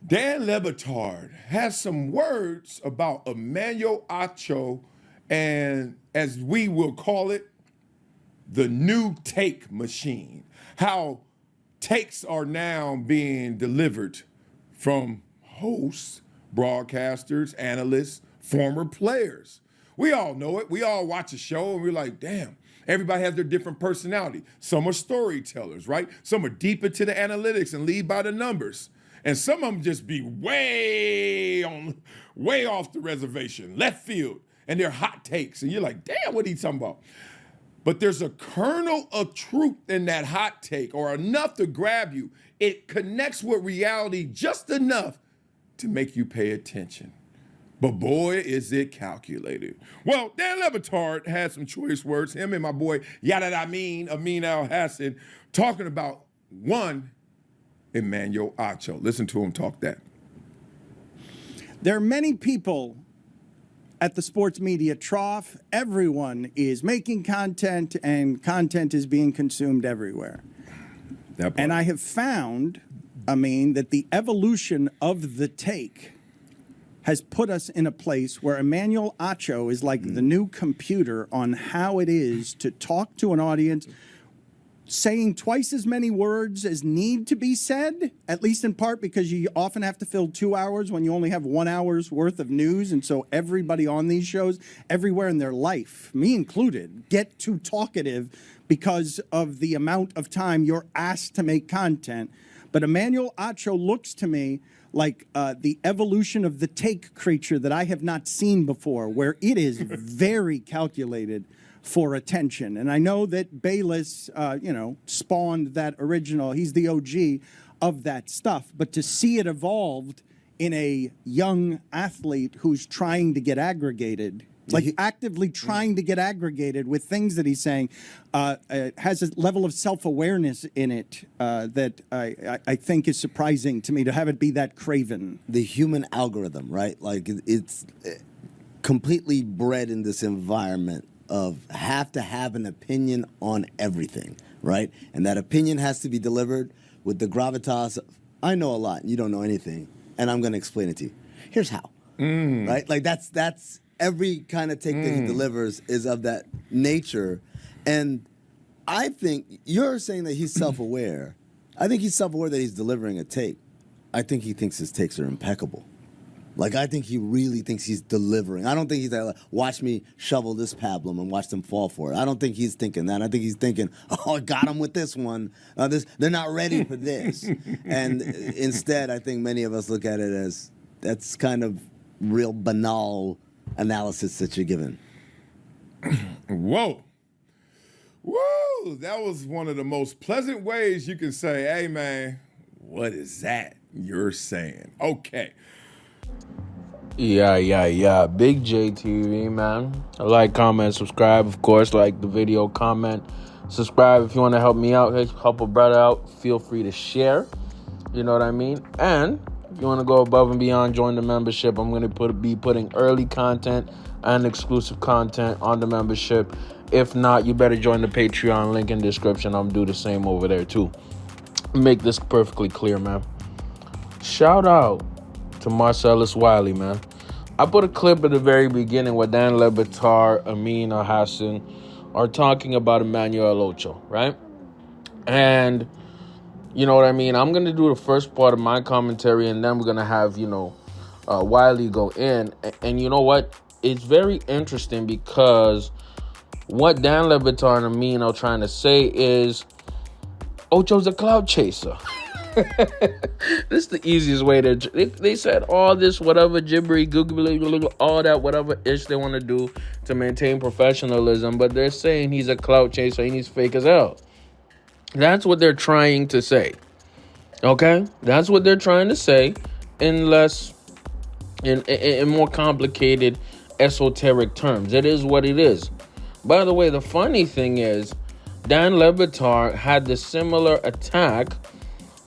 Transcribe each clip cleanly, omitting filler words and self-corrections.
Dan Batard has some words about Emmanuel Acho and, as we will call it, the new take machine. How takes are now being delivered from hosts, broadcasters, analysts, former players. We all know it. We all watch a show and we're like, damn, everybody has their different personality. Some are storytellers, right? Some are deep into the analytics and lead by the numbers. And some of them just be way off the reservation, left field, and they're hot takes. And you're like, damn, what are you talking about? But there's a kernel of truth in that hot take, or enough to grab you. It connects with reality just enough to make you pay attention. But boy, is it calculated. Well, Dan Batard had some choice words. Him and my boy, Amin Al Hassan, talking about one, Emmanuel Acho. Listen to him talk that. There are many people at the sports media trough. Everyone is making content, and content is being consumed everywhere. And I have found, that the evolution of the take has put us in a place where Emmanuel Acho is like the new computer on how it is to talk to an audience, saying twice as many words as need to be said, at least in part because you often have to fill 2 hours when you only have 1 hour's worth of news. And so everybody on these shows, everywhere in their life, me included, get too talkative because of the amount of time you're asked to make content. But Emmanuel Acho looks to me like the evolution of the take creature that I have not seen before, where it is very calculated for attention. And I know that Bayless, spawned that original. He's the OG of that stuff. But to see it evolved in a young athlete who's trying to get aggregated, like actively trying to get aggregated with things that he's saying, has a level of self-awareness in it that I think is surprising to me, to have it be that craven. The human algorithm, right? Like it's completely bred in this environment of have to have an opinion on everything, right? And that opinion has to be delivered with the gravitas of, I know a lot and you don't know anything, and I'm going to explain it to you. Here's how, right? Like that's every kind of take that he delivers is of that nature. And I think you're saying that he's self-aware. I think he's self-aware that he's delivering a take. I think he thinks his takes are impeccable. Like, I think he really thinks he's delivering. I don't think he's like, watch me shovel this pablum and watch them fall for it. I don't think he's thinking that. I think he's thinking, oh, I got him with this one. They're not ready for this. And instead, I think many of us look at it as that's kind of real banal analysis that you're given. Whoa. That was one of the most pleasant ways you can say, hey, man, what is that you're saying? Okay. Yeah. Big JTV, man. Like, comment, subscribe. Of course, like the video, comment, subscribe. If you want to help me out, help a brother out, feel free to share. You know what I mean? And if you want to go above and beyond, join the membership. I'm going to be putting early content and exclusive content on the membership. If not, you better join the Patreon, link in the description. I'm do the same over there too. Make this perfectly clear, man. Shout out to Marcellus Wiley, man. I put a clip at the very beginning where Dan Batard, Amin Al Hassan are talking about Emmanuel Acho, right? And you know what I mean? I'm going to do the first part of my commentary, and then we're going to have, Wiley go in. And you know what? It's very interesting because what Dan Batard and Amin are trying to say is Ocho's a cloud chaser. This is the easiest way to... They said all this, whatever, gibbery, googly, all that, whatever ish they want to do to maintain professionalism, but they're saying he's a clout chaser and he's fake as hell. That's what they're trying to say. Okay? That's what they're trying to say in more complicated, esoteric terms. It is what it is. By the way, the funny thing is, Dan Batard had the similar attack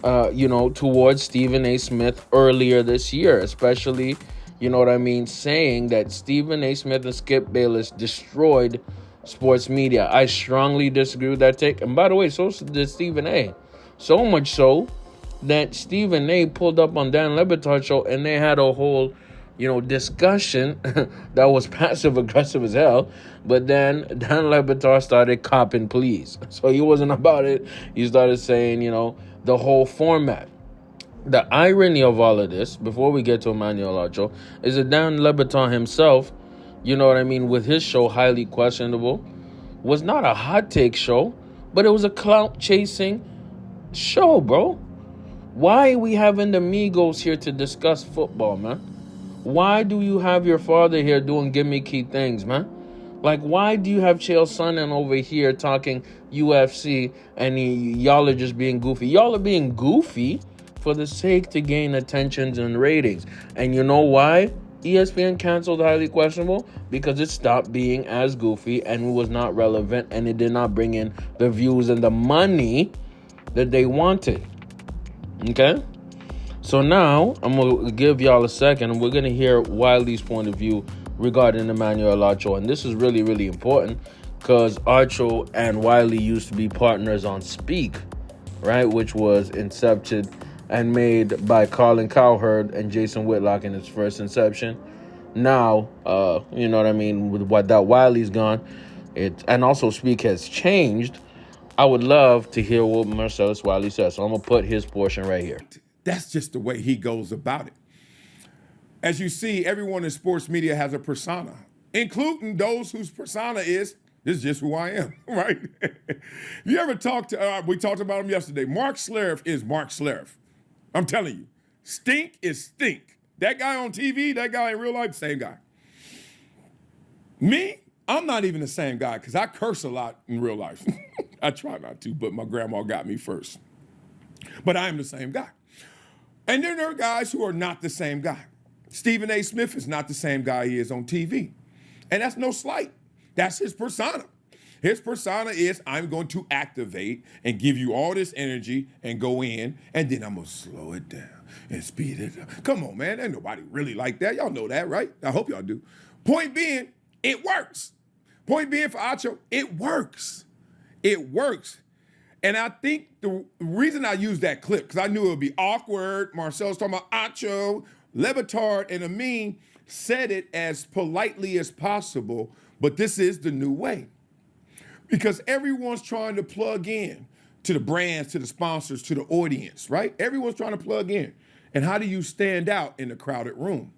towards Stephen A. Smith earlier this year, especially, saying that Stephen A. Smith and Skip Bayless destroyed sports media. I strongly disagree with that take. And by the way, so did Stephen A. So much so that Stephen A pulled up on Dan Le Batard show and they had a whole, discussion that was passive aggressive as hell. But then Dan Le Batard started copping pleas. So he wasn't about it. He started saying, the whole format. The irony of all of this, before we get to Emmanuel Acho, is that Dan Le Batard himself, with his show Highly Questionable, was not a hot take show, but it was a clout chasing show, bro. Why are we having the Migos here to discuss football, man? Why do you have your father here doing gimmicky things, man? Like, why do you have Chael Sonnen over here talking UFC and y'all are just being goofy? Y'all are being goofy for the sake to gain attentions and ratings. And you know why ESPN canceled Highly Questionable? Because it stopped being as goofy and it was not relevant and it did not bring in the views and the money that they wanted. Okay? So now, I'm going to give y'all a second and we're going to hear Wiley's point of view regarding Emmanuel Acho. And this is really, really important because Acho and Wiley used to be partners on Speak, right? Which was incepted and made by Colin Cowherd and Jason Whitlock in its first inception. Now, with what that Wiley's gone, and also Speak has changed. I would love to hear what Marcellus Wiley says. So I'm going to put his portion right here. That's just the way he goes about it. As you see, everyone in sports media has a persona, including those whose persona is, this is just who I am, right? You ever talk to, we talked about him yesterday. Mark Schlereth is Mark Schlereth. I'm telling you, stink is stink. That guy on TV, that guy in real life, same guy. Me, I'm not even the same guy because I curse a lot in real life. I try not to, but my grandma got me first. But I am the same guy. And then there are guys who are not the same guy. Stephen A. Smith is not the same guy he is on TV. And that's no slight. That's his persona. His persona is, I'm going to activate and give you all this energy and go in, and then I'm going to slow it down and speed it up. Come on, man. Ain't nobody really like that. Y'all know that, right? I hope y'all do. Point being, it works. Point being for Acho, it works. It works. And I think the reason I used that clip, because I knew it would be awkward. Marcellus talking about Acho, Le Batard, and Amin said it as politely as possible, but this is the new way. Because everyone's trying to plug in to the brands, to the sponsors, to the audience, right? Everyone's trying to plug in. And how do you stand out in a crowded room?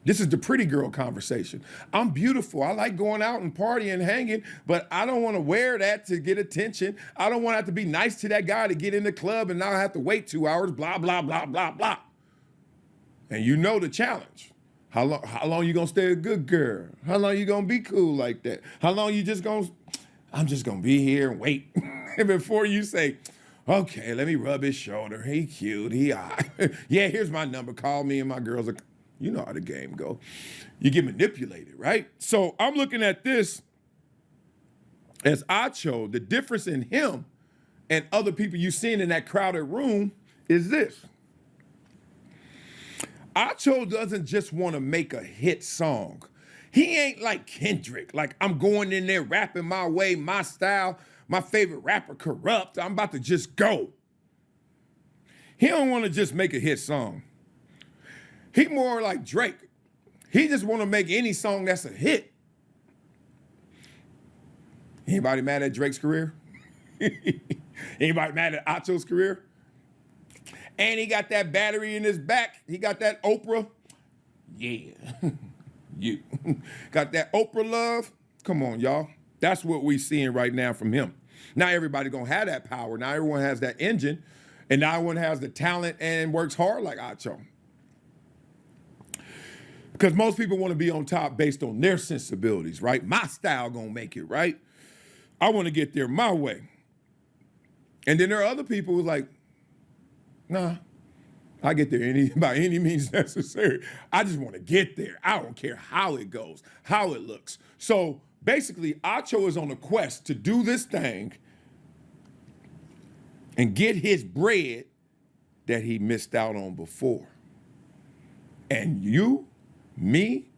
This is the pretty girl conversation. I'm beautiful. I like going out and partying and hanging, but I don't want to wear that to get attention. I don't want to have to be nice to that guy to get in the club and now I have to wait 2 hours, blah, blah, blah, blah, blah. And you know the challenge. How long you gonna stay a good girl? How long you gonna be cool like that? How long you just gonna, I'm just gonna be here and wait. And before you say, okay, let me rub his shoulder. He cute, he all right. Yeah, here's my number. Call me and my girls are, you know how the game go. You get manipulated, right? So I'm looking at this as Acho. The difference in him and other people you've seen in that crowded room is this. Acho doesn't just want to make a hit song. He ain't like Kendrick, like I'm going in there rapping my way, my style, my favorite rapper Corrupt. I'm about to just go. He don't want to just make a hit song. He more like Drake. He just want to make any song that's a hit. Anybody mad at Drake's career? Anybody mad at Acho's career? And he got that battery in his back. He got that Oprah. Yeah. You. Got that Oprah love? Come on, y'all. That's what we seeing right now from him. Not everybody gonna have that power. Not everyone has that engine. And not everyone has the talent and works hard like Acho. Because most people want to be on top based on their sensibilities, right? My style gonna make it, right? I want to get there my way. And then there are other people who's like, nah, I get there by any means necessary. I just want to get there. I don't care how it goes, how it looks. So basically, Acho is on a quest to do this thing and get his bread that he missed out on before. And you, me,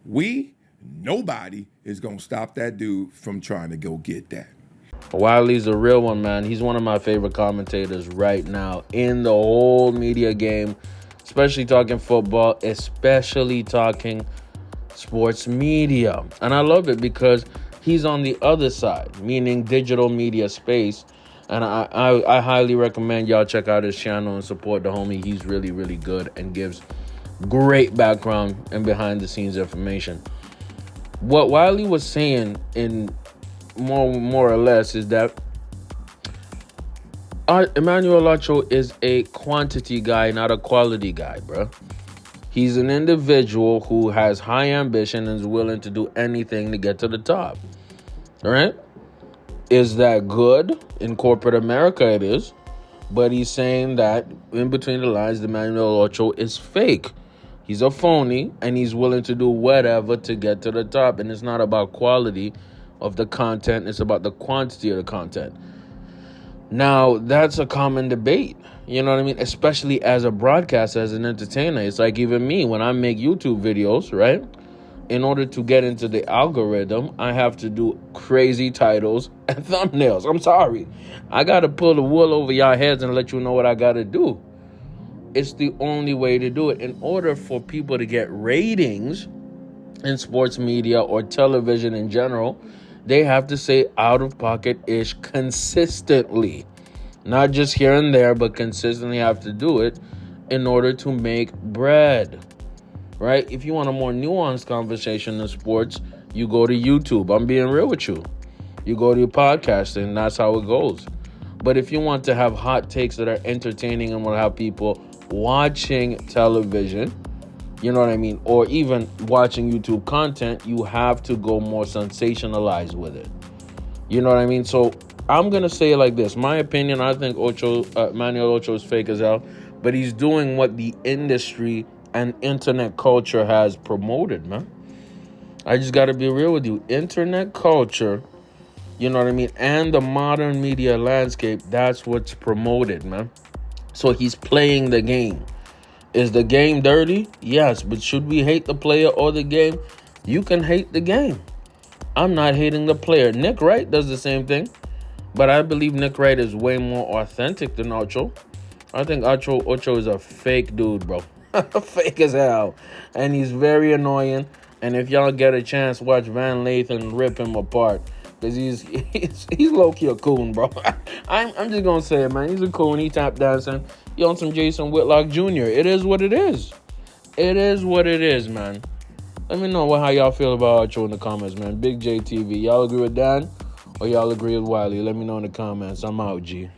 we, nobody is going to stop that dude from trying to go get that. Wiley's a real one, man. He's one of my favorite commentators right now in the whole media game, especially talking football, especially talking sports media. And I love it because he's on the other side, meaning digital media space. And I highly recommend y'all check out his channel and support the homie. He's really, really good and gives great background and behind the scenes information. What Wiley was saying in more or less is that Emmanuel Acho is a quantity guy, not a quality guy, bro. He's an individual who has high ambition and is willing to do anything to get to the top. All right? Is that good? In corporate America, it is. But he's saying that in between the lines, Emmanuel Acho is fake. He's a phony, and he's willing to do whatever to get to the top. And it's not about quality of the content. It's about the quantity of the content. Now, that's a common debate. You know what I mean? Especially as a broadcaster, as an entertainer. It's like even me, when I make YouTube videos, right? In order to get into the algorithm, I have to do crazy titles and thumbnails. I'm sorry. I got to pull the wool over y'all heads and let you know what I got to do. It's the only way to do it. In order for people to get ratings in sports media or television in general, they have to say out-of-pocket-ish consistently. Not just here and there, but consistently have to do it in order to make bread. Right? If you want a more nuanced conversation in sports, you go to YouTube. I'm being real with you. You go to your podcast, and that's how it goes. But if you want to have hot takes that are entertaining and will have people watching television, you know what I mean, or even watching YouTube content, you have to go more sensationalized with it. You know what I mean? So I'm going to say it like this. My opinion, I think Emmanuel Acho is fake as hell, but he's doing what the industry and internet culture has promoted, man. I just got to be real with you. Internet culture, you know what I mean, and the modern media landscape, that's what's promoted, man. So he's playing the game. Is the game dirty? Yes, but should we hate the player or the game? You can hate the game. I'm not hating the player. Nick Wright does the same thing, but I believe Nick Wright is way more authentic than Acho. I think Acho is a fake dude, bro. Fake as hell. And he's very annoying. And if y'all get a chance, watch Van Lathan rip him apart. Because he's low-key a coon, bro. I'm just going to say it, man. He's a coon. He tap dancing. He on some Jason Whitlock Jr. It is what it is. It is what it is, man. Let me know how y'all feel about Acho in the comments, man. Big J TV. Y'all agree with Dan or y'all agree with Wiley? Let me know in the comments. I'm out, G.